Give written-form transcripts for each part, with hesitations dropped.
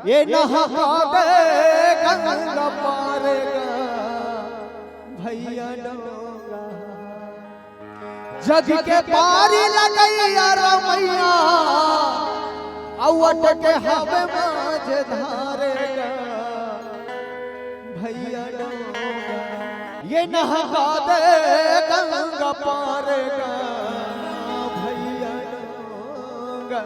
ये नहा दे गंगा पारेगा भैया डोंगा जग के पारी लगैया रमैया अवट के हवे माज धारेगा भैया डोंगा ये नहा दे गंगा पारेगा भैया डोंगा।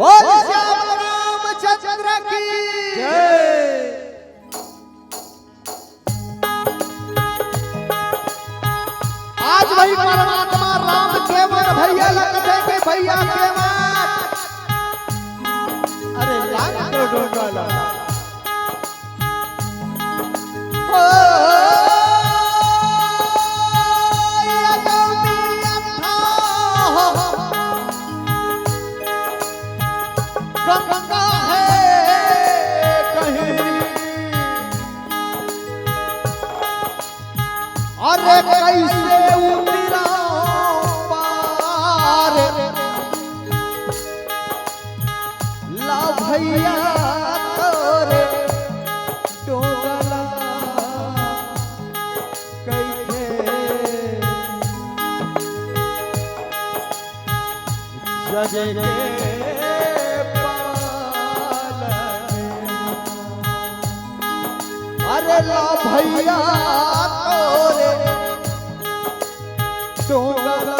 बोल श्याम रामचंद्र की जय। आज वही परमात्मा राम केवल भैया लगते के भैया केवल अरे लाग तो डोंगा गंगा है कहीं अरे कैसे उतरा पार ला भैया तोरे डोंगला कैसे जगे अरे ला भैया तोरे डोंगला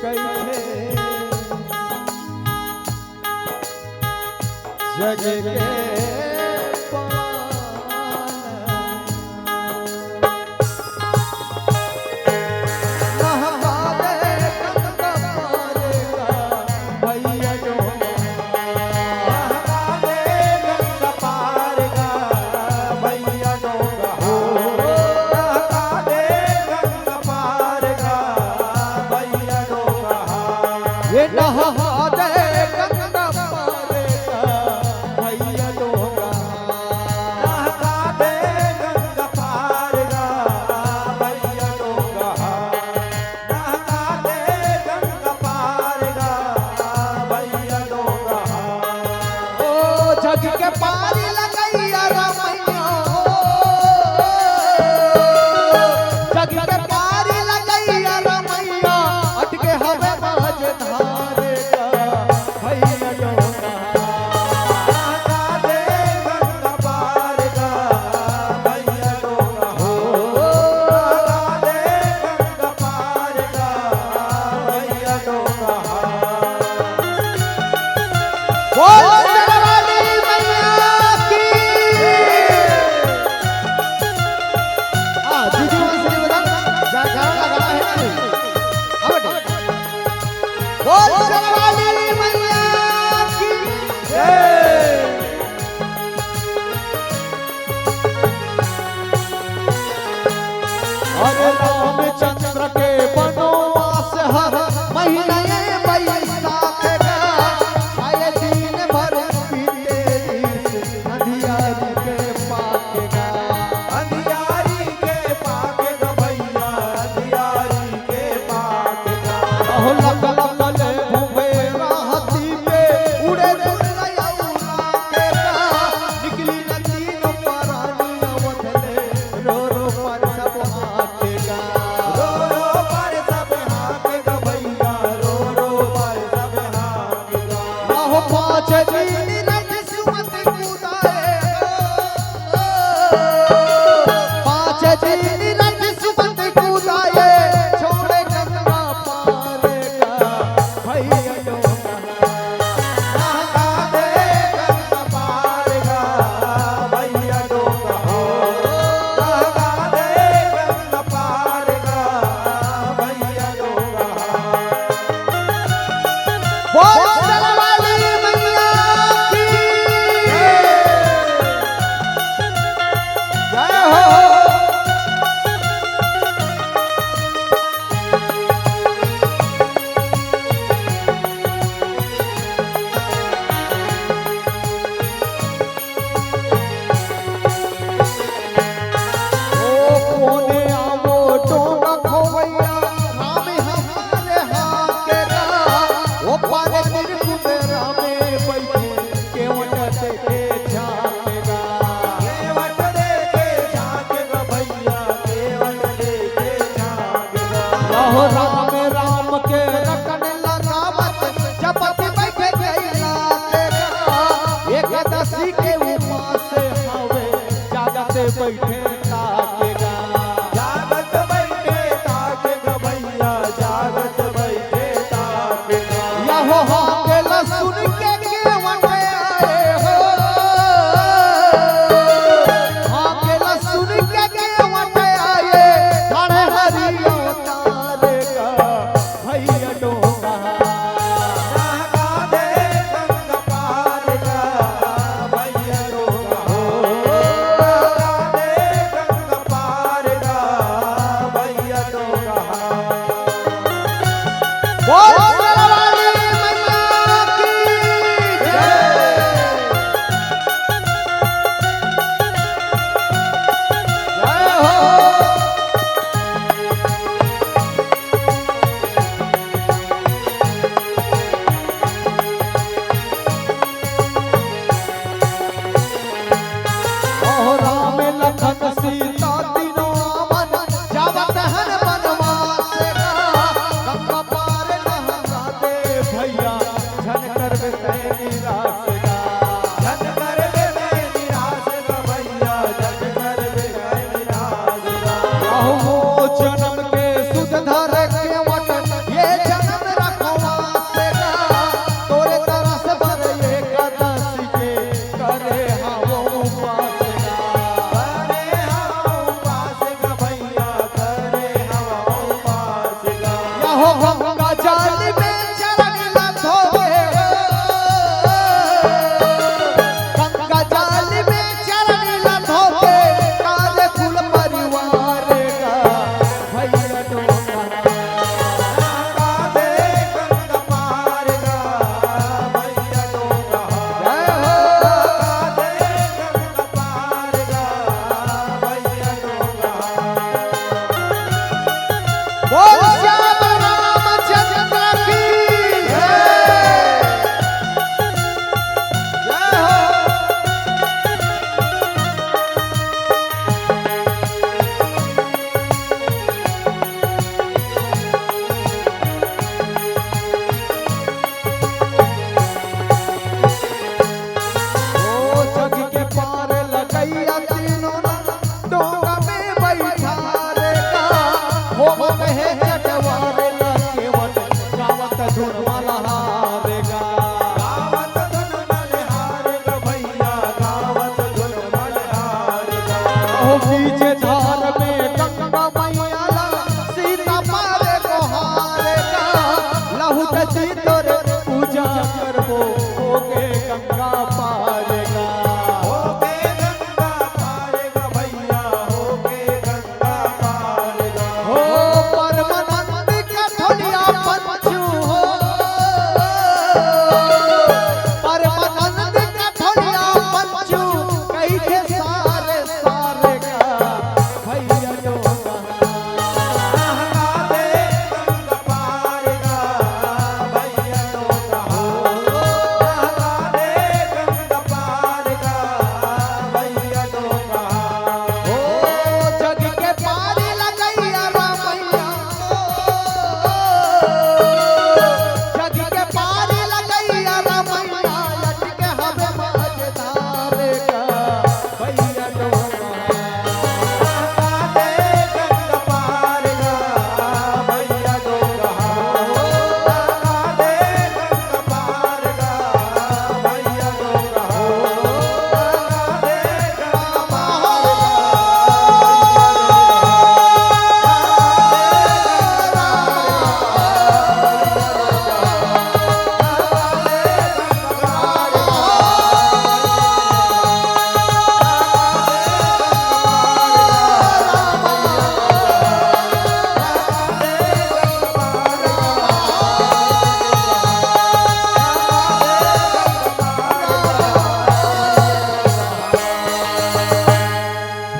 कैसे जग के ये नहा दे गंगा पारेगा भैया डोंगा नहा दे गंगा पारेगा भैया डोंगा नहा दे गंगा पारेगा भैया डोंगा। ओ जग के पारी लगैया रमैया जग के पारी लगैया रमैया अटके हवे माज धारेगा भैया डोंगा नहा दे गंगा पारेगा भैया डोंगा नहा दे गंगा पारेगा भैया डोंगा। बोल वाली मैया की दीदी से बता जा गाना गाना है बोल वाली मैया की जय। अरे रामचंद्र के वनवास हर महीने बैसाख का आए दिन भर बीते अंधियारी के पाकेगा अंधियारी के पाकेगा भैया अंधियारी के पाकेगा। लग लगले घूमे राहती पे उड़े दुनिया उड़ाकेगा निकली नदी नो पारानी अवधले रो रो पर सब हाकेगा रो रो पर सब हाकेगा भैया रो रो पर सब हाकेगा। आहो पाँच दिन रथ सुमत कुदाए पाँच दिन रथ सुमत कुदाए छोड़े गंगा पारेगा हो राम राम के रटन लगावत जपत बैठे गैला के एकदशी के उपास हवे जागत बैठे ताकेगा जागत बैठे ताकेगा भैया जागत बैठे ताकेगा यहो हाके लसुन के केवट आए हो हाके लसुन के केवट आए हरे हरियो तारेगा भैया डोगा लगा दे गंगा पार का भैया डोगा लगा दे गंगा पार का भैया डोगा बोल सरवाली मैया की जय हो ओ राम लखन सीता तीनों मन जावत हन वनवास का गंगा पार नहा दे भैया झन कर तैनी रास का जन कर दे निराश का भैया जन कर दे निराश का हो जन्म के सुध धर के वट ये जन्म रखवास का तोरे तरस बर एकदशी के करे हावो उपास का करे हम पास का भैया करे हम पास का यहो गंगा जल में चरण लधोगे गंगा जल में चरण लधोगे काज कुल परिवार का भैया डोगा लगा दे गंगा पार का भैया डोगा जय हो लगा दे गंगा पार का भैया डोगा बोल श्याम रामचंद्र की जय जय हो ओ जग के पार लगैया तीनों डोंगा में बैठा रे का हो महे चटवार लकेवट गावत धुन मलहारेगा गावत धुन मल्हार का भैया गावत धुन मल्हार का ओ बीच धार में गंगा मैया ला सीता मारे गोहारे का लहू तजी तोरे पूजा करबो होके गंगा पारेगा होके गंगा पार का भैया होके गंगा पार का हो परमानंद कठोलिया पंचू हो परमानंद कठोलिया पंचू कैसे सारे सारे का भैया डोगा लगा दे गंगा पार का भैया डोगा लगा दे गंगा पार का भैया डोगा हो जग के पार लगैया रामैया जग के पार लगैया रामैया लटके हवे मझधार का भैया डोगा लगा दे गंगा पार का भैया डोगा लगा दे गंगा पार का भैया डोगा लगा दे गंगा पार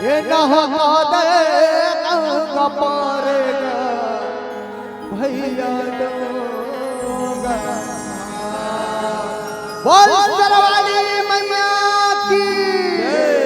ये नहा दे गंगा पार का भैया डोगा बोल सरवाली